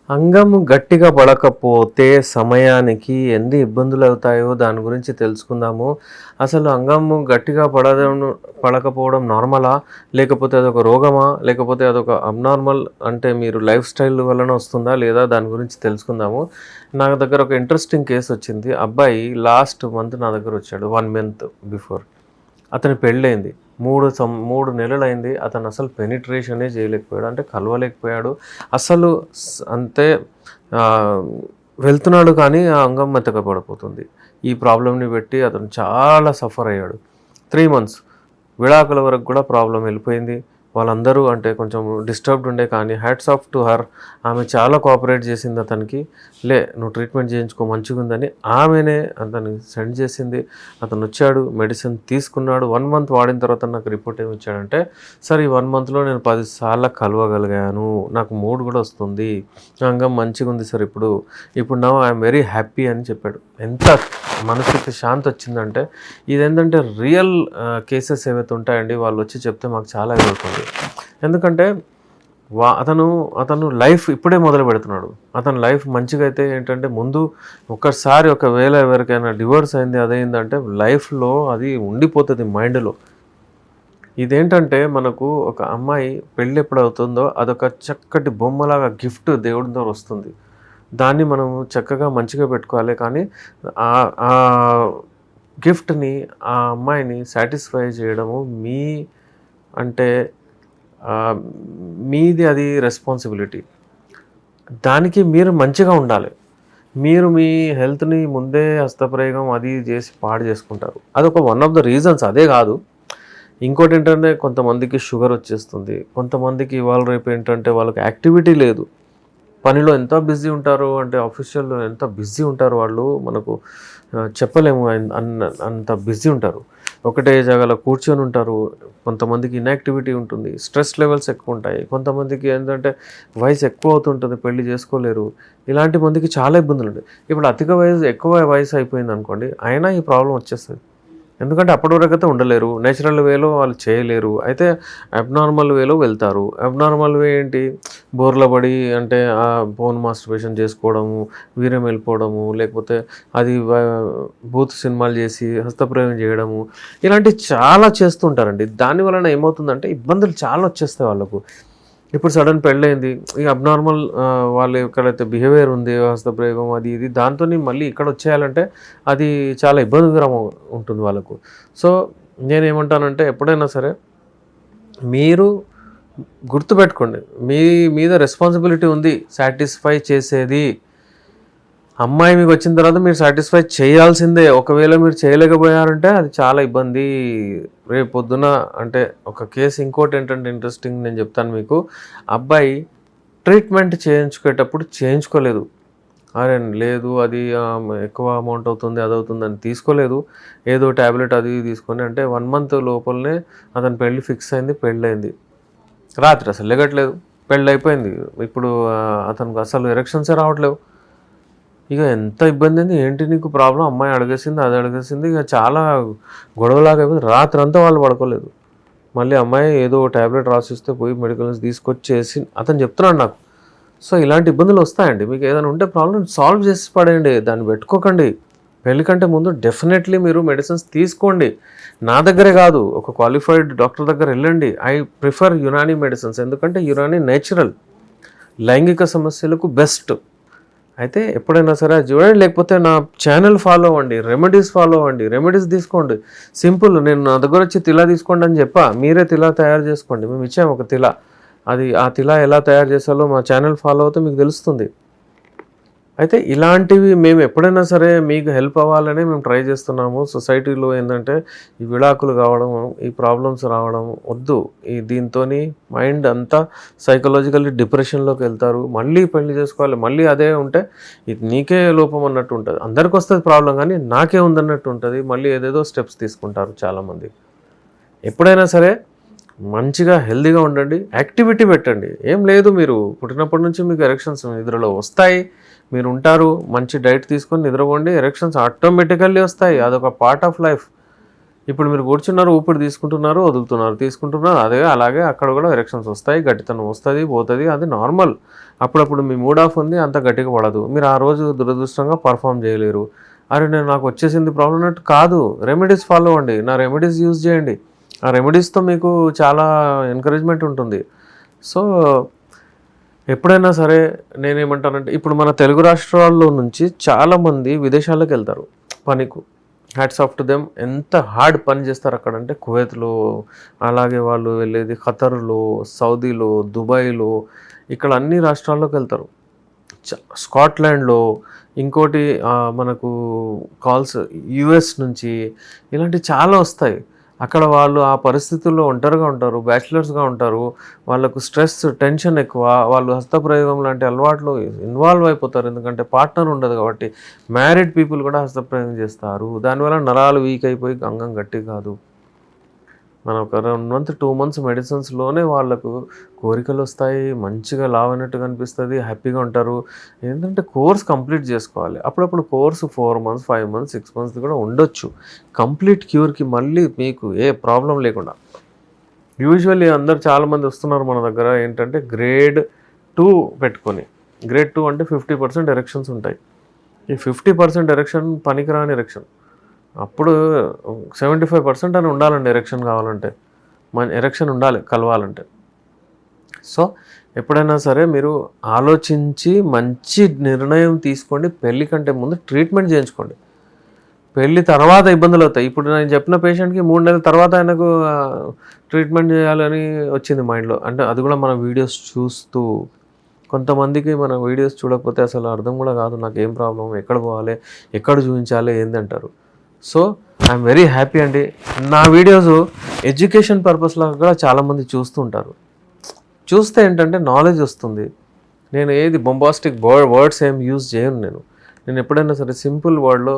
అంగం గట్టిగా పడకపోతే సమయానికి ఎన్ని ఇబ్బందులవుతాయో దాని గురించి తెలుసుకుందాము. అసలు అంగము గట్టిగా పడకపోవడం నార్మలా? లేకపోతే అదొక రోగమా? లేకపోతే అదొక అబ్నార్మల్ అంటే మీరు లైఫ్ స్టైల్ వలన వస్తుందా? లేదా? దాని గురించి తెలుసుకుందాము. నా దగ్గర ఒక ఇంట్రెస్టింగ్ కేస్ వచ్చింది. అబ్బాయి లాస్ట్ మంత్ నా దగ్గర వచ్చాడు. 1 మంత్ బిఫోర్. అతని పెళ్ళయింది. 3 నెలలైంది. అతను అసలు పెనిట్రేషనే చేయలేకపోయాడు. అంటే కలవలేకపోయాడు. అసలు అంతే ఆహ్, వెళ్తున్నాడు కానీ ఆ అంగం మెత్తగా పడిపోతుంది. ఈ ప్రాబ్లమ్‌ని బట్టి అతను చాలా సఫర్ అయ్యాడు. 3 మంత్స్ విడాకుల వరకు కూడా ప్రాబ్లమ్ వెళ్ళిపోయింది. వాళ్ళందరూ అంటే కొంచెం డిస్టర్బ్డ్ ఉండే కానీ హ్యాట్స్ ఆఫ్ టు హర్. ఆమె చాలా కోఆపరేట్ చేసింది అతనికి. నువ్వు ట్రీట్మెంట్ చేయించుకో మంచిగుందని ఆమెనే అతనికి సెండ్ చేసింది. అతను వచ్చాడు, మెడిసిన్ తీసుకున్నాడు. 1 మంత్ వాడిన తర్వాత నాకు రిపోర్ట్ ఏమి ఇచ్చాడంటే, సార్ ఈ 1 మంత్‌లో నేను 10 సార్లు కలవగలిగాను. నాకు మూడ్ కూడా వస్తుంది. అంగం మంచిగుంది సార్ ఇప్పుడు. ఇప్పుడు నౌ ఐఎమ్ వెరీ హ్యాపీ అని చెప్పాడు. ఎంత మనసుకి శాంతి వచ్చిందంటే, ఇదేంటంటే రియల్ కేసెస్ ఏవైతే ఉంటాయండి, వాళ్ళు వచ్చి చెప్తే మాకు చాలా ఇదవుతుంది. ఎందుకంటే అతను లైఫ్ ఇప్పుడే మొదలు పెడుతున్నాడు. అతని లైఫ్ మంచిగా అయితే ఏంటంటే ముందు ఒక్కసారి ఒకవేళ ఎవరికైనా డివోర్స్ అయింది అదైందంటే లైఫ్లో అది ఉండిపోతుంది మైండ్లో. ఇదేంటంటే మనకు ఒక అమ్మాయి పెళ్ళి ఎప్పుడు అవుతుందో అదొక చక్కటి బొమ్మలాగా గిఫ్ట్ దేవుడి ద్వారా వస్తుంది. దాన్ని మనం చక్కగా మంచిగా పెట్టుకోవాలి. కానీ ఆ గిఫ్ట్ని ఆ అమ్మాయిని సాటిస్ఫై చేయడము అంటే మీది అది రెస్పాన్సిబిలిటీ. దానికి మీరు మంచిగా ఉండాలి. మీరు మీ హెల్త్‌ని ముందే హస్తప్రయోగం అది చేసి పాడు చేసుకుంటారు. అదొక వన్ ఆఫ్ ద రీజన్స్. అదే కాదు, ఇంకోటేంటంటే కొంతమందికి షుగర్ వచ్చేస్తుంది. కొంతమందికి ఇవాళ రేపు ఏంటంటే వాళ్ళకి యాక్టివిటీ లేదు. పనిలో ఎంత బిజీ ఉంటారు అంటే ఆఫీషియల్‌లో ఎంత బిజీ ఉంటారు వాళ్ళు మనకు చెప్పలేము. అంత బిజీ ఉంటారు. ఒకటే జాగాలో కూర్చొని ఉంటారు. కొంతమందికి ఇన్యాక్టివిటీ ఉంటుంది. స్ట్రెస్ లెవెల్స్ ఎక్కువ ఉంటాయి. కొంతమందికి ఏంటంటే వయసు ఎక్కువ అవుతుంటుంది, పెళ్లి చేసుకోలేరు. ఇలాంటి మందికి చాలా ఇబ్బందులు ఉంటాయి. ఇప్పుడు ఎక్కువ వయసు అయిపోయింది అనుకోండి, అయినా ఈ ప్రాబ్లం వచ్చేస్తుంది. ఎందుకంటే అప్పటి వరకైతే ఉండలేరు. నేచురల్ వేలో వాళ్ళు చేయలేరు. అయితే అబ్నార్మల్ వేలో వెళ్తారు. అబ్నార్మల్ వే ఏంటి? బోర్ల పడి అంటే ఫోన్ మాస్టర్బేషన్ చేసుకోవడము, వీర్యం వెళ్ళిపోవడము, లేకపోతే అది బూత్ సినిమాలు చేసి హస్తప్రయోగం చేయడము, ఇలాంటివి చాలా చేస్తుంటారండి. దాని వలన ఏమవుతుందంటే ఇబ్బందులు చాలా వచ్చేస్తాయి వాళ్ళకు. ఇప్పుడు సడన్ పెళ్ళయింది. ఈ అబ్నార్మల్ వాళ్ళు ఎక్కడైతే బిహేవియర్ ఉంది, హస్తప్రయోగం అది ఇది దాంతోని మళ్ళీ ఇక్కడ వచ్చేయాలంటే అది చాలా ఇబ్బందికరం ఉంటుంది వాళ్ళకు. సో నేనేమంటానంటే ఎప్పుడైనా సరే మీరు గుర్తుపెట్టుకోండి, మీ మీద రెస్పాన్సిబిలిటీ ఉంది సాటిస్ఫై చేసేది. అమ్మాయి మీకు వచ్చిన తర్వాత మీరు సాటిస్ఫై చేయాల్సిందే. ఒకవేళ మీరు చేయలేకపోయారంటే అది చాలా ఇబ్బంది. రేపు పొద్దున అంటే ఒక కేసు ఇంకోటి ఏంటంటే ఇంట్రెస్టింగ్ నేను చెప్తాను మీకు. అబ్బాయి ట్రీట్మెంట్ చేయించుకునేటప్పుడు చేయించుకోలేదు. అరే లేదు అది ఎక్కువ అమౌంట్ అవుతుంది అదవుతుందని తీసుకోలేదు. ఏదో ట్యాబ్లెట్ అది తీసుకొని అంటే 1 మంత్ లోపలనే అతని పెళ్ళి ఫిక్స్ అయింది, పెళ్ళయింది. రాత్రి అసలు లెగట్లేదు, పెళ్ళి అయిపోయింది. ఇప్పుడు అతనికి అసలు ఎరెక్షన్సే రావట్లేవు. ఇక ఎంత ఇబ్బంది అయింది. ఏంటి నీకు ప్రాబ్లం? అమ్మాయి అడిగేసింది, అది అడిగేసింది. ఇక చాలా గొడవలాగా అయిపోయింది. రాత్రంతా వాళ్ళు పడుకోలేదు. మళ్ళీ అమ్మాయి ఏదో ట్యాబ్లెట్ రాసిస్తే పోయి మెడికల్స్ తీసుకొచ్చేసి అతను చెప్తున్నాడు నాకు. సో ఇలాంటి ఇబ్బందులు వస్తాయండి. మీకు ఏదైనా ఉంటే ప్రాబ్లం సాల్వ్ చేసి పడేయండి. దాన్ని పెట్టుకోకండి. పెళ్లి కంటే ముందు డెఫినెట్లీ మీరు మెడిసిన్స్ తీసుకోండి. నా దగ్గరే కాదు, ఒక క్వాలిఫైడ్ డాక్టర్ దగ్గర వెళ్ళండి. I prefer Unani medicines. ఎందుకంటే యునానీ నేచురల్, లైంగిక సమస్యలకు బెస్ట్. అయితే ఎప్పుడైనా సరే చూడండి. లేకపోతే నా ఛానల్ ఫాలో అవ్వండి, రెమెడీస్ ఫాలో అవ్వండి, రెమెడీస్ తీసుకోండి. సింపుల్. నేను నా దగ్గర వచ్చి తిలా తీసుకోండి అని చెప్పా, మీరే తిలా తయారు చేసుకోండి. మేము ఇచ్చాము ఒక తిలా. అది ఆ తిలా ఎలా తయారు చేసాలో మా ఛానల్ ఫాలో అవుతే మీకు తెలుస్తుంది. అయితే ఇలాంటివి మేము ఎప్పుడైనా సరే మీకు హెల్ప్ అవ్వాలనే మేము ట్రై చేస్తున్నాము. సొసైటీలో ఏంటంటే ఈ విడాకులు కావడం, ఈ ప్రాబ్లమ్స్ రావడం వద్దు. దీంతోని మైండ్ అంతా సైకలాజికల్లీ డిప్రెషన్లోకి వెళ్తారు. మళ్ళీ పెళ్లి చేసుకోవాలి, మళ్ళీ అదే ఉంటే ఇది నీకే లోపం అన్నట్టు ఉంటుంది. అందరికి వస్తుంది ప్రాబ్లం, కానీ నాకే ఉందన్నట్టు ఉంటుంది. మళ్ళీ ఏదేదో స్టెప్స్ తీసుకుంటారు చాలామంది. ఎప్పుడైనా సరే మంచిగా హెల్తీగా ఉండండి, యాక్టివిటీ పెట్టండి. ఏం లేదు, మీరు పుట్టినప్పటి నుంచి మీకు ఎరెక్షన్స్ నిద్రలో వస్తాయి, మీరు ఉంటారు. మంచి డైట్ తీసుకొని నిద్రపోండి, ఎరెక్షన్స్ ఆటోమేటికల్లీ వస్తాయి. అదొక పార్ట్ ఆఫ్ లైఫ్. ఇప్పుడు మీరు కూర్చున్నారు, ఊపిరి తీసుకుంటున్నారు, వదులుతున్నారు, తీసుకుంటున్నారు, అదే అలాగే అక్కడ కూడా ఎరెక్షన్స్ వస్తాయి, గట్టితనం వస్తుంది, పోతుంది, అది నార్మల్. అప్పుడప్పుడు మీ మూడ్ ఆఫ్ ఉంది, అంత గట్టిగా పడదు, మీరు ఆ రోజు దురదృష్టంగా పర్ఫామ్ చేయలేరు. అరే నాకు వచ్చేసింది ప్రాబ్లం అన్నట్టు కాదు, రెమెడీస్ ఫాలో అవ్వండి, నా రెమెడీస్ యూజ్ చేయండి, ఆ రెమెడీస్తో మీకు చాలా ఎంకరేజ్మెంట్ ఉంటుంది. సో ఎప్పుడైనా సరే నేనేమంటానంటే, ఇప్పుడు మన తెలుగు రాష్ట్రాల్లో నుంచి చాలామంది విదేశాలకు వెళ్తారు పనికి. Hats off to them. ఎంత హార్డ్ పని చేస్తారు అక్కడ అంటే, కువైత్లో, అలాగే వాళ్ళు వెళ్ళేది ఖతర్లో, సౌదీలో, దుబాయ్లో, ఇక్కడ అన్ని రాష్ట్రాల్లోకి వెళ్తారు. స్కాట్లాండ్లో, ఇంకోటి మనకు కాల్స్ యుఎస్ నుంచి, ఇలాంటివి చాలా వస్తాయి. అక్కడ వాళ్ళు ఆ పరిస్థితుల్లో ఒంటరిగా ఉంటారు, బ్యాచిలర్స్గా ఉంటారు, వాళ్ళకు స్ట్రెస్, టెన్షన్ ఎక్కువ, వాళ్ళు హస్తప్రయోగం లాంటి అలవాట్లు ఇన్వాల్వ్ అయిపోతారు, ఎందుకంటే పార్ట్నర్ ఉండదు కాబట్టి. మ్యారీడ్ పీపుల్ కూడా హస్తప్రయోగం చేస్తారు, దానివల్ల నరాలు వీక్ అయిపోయి అంగం గట్టి కాదు. మనం ఒక 1 month 2 months మెడిసిన్స్లోనే వాళ్ళకు కోరికలు వస్తాయి, మంచిగా లావైనట్టు కనిపిస్తుంది, హ్యాపీగా ఉంటారు. ఏంటంటే కోర్స్ కంప్లీట్ చేసుకోవాలి. అప్పుడప్పుడు కోర్సు 4 months 5 months 6 months కూడా ఉండొచ్చు, కంప్లీట్ క్యూర్కి మళ్ళీ మీకు ఏ ప్రాబ్లం లేకుండా. యూజువల్లీ అందరు చాలామంది వస్తున్నారు మన దగ్గర ఏంటంటే గ్రేడ్ 2 పెట్టుకొని. గ్రేడ్ 2 అంటే 50% ఎరెక్షన్స్ ఉంటాయి. ఈ 50% ఎరెక్షన్ పనికిరాని ఎరెక్షన్. అప్పుడు 75% అని ఉండాలండి ఎరెక్షన్ కావాలంటే, ఎరెక్షన్ ఉండాలి కలవాలంటే. సో ఎప్పుడైనా సరే మీరు ఆలోచించి మంచి నిర్ణయం తీసుకోండి. పెళ్ళి కంటే ముందు ట్రీట్మెంట్ చేయించుకోండి. పెళ్ళి తర్వాత ఇబ్బందులు అవుతాయి. ఇప్పుడు నేను చెప్పిన పేషెంట్కి 3 నెలల తర్వాత ఆయనకు ట్రీట్మెంట్ చేయాలని వచ్చింది మైండ్లో. అంటే అది కూడా మన వీడియోస్ చూస్తూ. కొంతమందికి మన వీడియోస్ చూడకపోతే అసలు అర్థం కూడా కాదు, నాకు ఏం ప్రాబ్లం, ఎక్కడ పోవాలి, ఎక్కడ చూపించాలి ఏందంటారు. సో ఐఎమ్ వెరీ హ్యాపీ అండి. నా వీడియోస్ ఎడ్యుకేషన్ పర్పస్లో కూడా చాలామంది చూస్తుంటారు. చూస్తే ఏంటంటే నాలెడ్జ్ వస్తుంది. నేను ఏది బొంబాస్టిక్ వర్డ్స్ ఏం యూజ్ చేయను. నేను ఎప్పుడైనా సరే సింపుల్ వర్డ్లో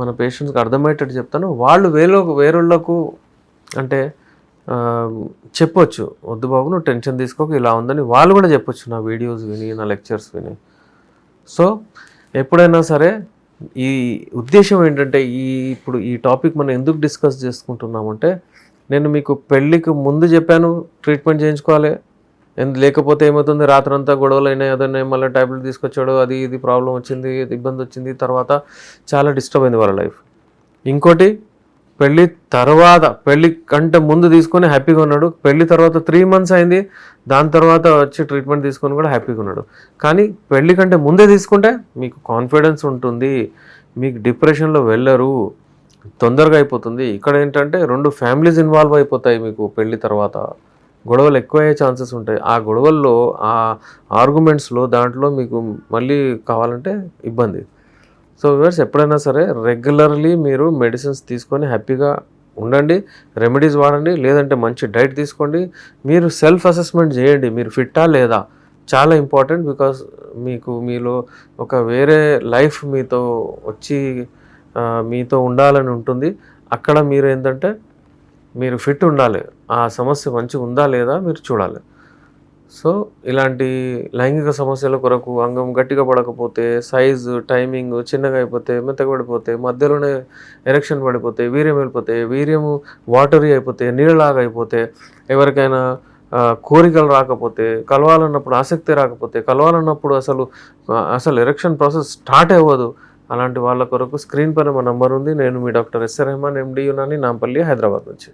మన పేషెంట్స్కి అర్థమయ్యేటట్టు చెప్తాను. వాళ్ళు వేరేళ్ళకు అంటే చెప్పొచ్చు, వద్దు బాబు నువ్వు టెన్షన్ తీసుకోక ఇలా ఉందని వాళ్ళు కూడా చెప్పొచ్చు నా వీడియోస్ విని, నా లెక్చర్స్ విని. సో ఎప్పుడైనా సరే ఈ ఉద్దేశం ఏంటంటే, ఇప్పుడు ఈ టాపిక్ మనం ఎందుకు డిస్కస్ చేసుకుంటున్నామంటే, నేను మీకు పెళ్ళికి ముందు చెప్పాను ట్రీట్మెంట్ చేయించుకోవాలి, లేకపోతే ఏమవుతుంది రాత్రంతా గొడవలు అయినాయి, అదన్నా మళ్ళీ ట్యాబ్లెట్ తీసుకొచ్చాడు, అది ఇది ప్రాబ్లం వచ్చింది, ఇబ్బంది వచ్చింది, తర్వాత చాలా డిస్టర్బ్ అయింది వాళ్ళ లైఫ్. ఇంకోటి పెళ్ళి తర్వాత, పెళ్ళి కంటే ముందు తీసుకొని హ్యాపీగా ఉన్నాడు, పెళ్ళి తర్వాత 3 months అయింది, దాని తర్వాత వచ్చి ట్రీట్మెంట్ తీసుకొని కూడా హ్యాపీగా ఉన్నాడు. కానీ పెళ్ళి కంటే ముందే తీసుకుంటే మీకు కాన్ఫిడెన్స్ ఉంటుంది, మీకు డిప్రెషన్లో వెళ్ళరు, తొందరగా అయిపోతుంది. ఇక్కడ ఏంటంటే 2 ఫ్యామిలీస్ ఇన్వాల్వ్ అయిపోతాయి. మీకు పెళ్ళి తర్వాత గొడవలు ఎక్కువయ్యే ఛాన్సెస్ ఉంటాయి. ఆ గొడవల్లో, ఆ ఆర్గ్యుమెంట్స్లో, దాంట్లో మీకు మళ్ళీ కావాలంటే ఇబ్బంది. సో వ్యూవర్స్, ఎప్పుడైనా సరే రెగ్యులర్లీ మీరు మెడిసిన్స్ తీసుకొని హ్యాపీగా ఉండండి, రెమెడీస్ వాడండి, లేదంటే మంచి డైట్ తీసుకోండి. మీరు సెల్ఫ్ అసెస్మెంట్ చేయండి, మీరు ఫిట్టా లేదా, చాలా ఇంపార్టెంట్. బికాస్ మీకు మీలో ఒక వేరే లైఫ్ మీతో వచ్చి మీతో ఉండాలని ఉంటుంది. అక్కడ మీరు ఏంటంటే మీరు ఫిట్ ఉండాలి, ఆ సమస్య మంచిగా ఉందా లేదా మీరు చూడాలి. సో ఇలాంటి లైంగిక సమస్యల కొరకు అంగం గట్టిగా పడకపోతే, సైజు, టైమింగ్ చిన్నగా అయిపోతే, మెత్తగా పడిపోతే, మధ్యలోనే ఎరెక్షన్ పడిపోతే, వీర్యం వెళ్ళిపోతే, వీర్యము వాటరీ అయిపోతే, నీళ్ళలాగా అయిపోతే, ఎవరికైనా కోరికలు రాకపోతే, కలవాలన్నప్పుడు ఆసక్తి రాకపోతే, కలవాలన్నప్పుడు అసలు ఎరెక్షన్ ప్రాసెస్ స్టార్ట్ అవ్వదు, అలాంటి వాళ్ళ కొరకు స్క్రీన్ పైన మా నంబర్ ఉంది. నేను మీ doctor S Rehman, MD Unani, Nampally, Hyderabad నుంచి.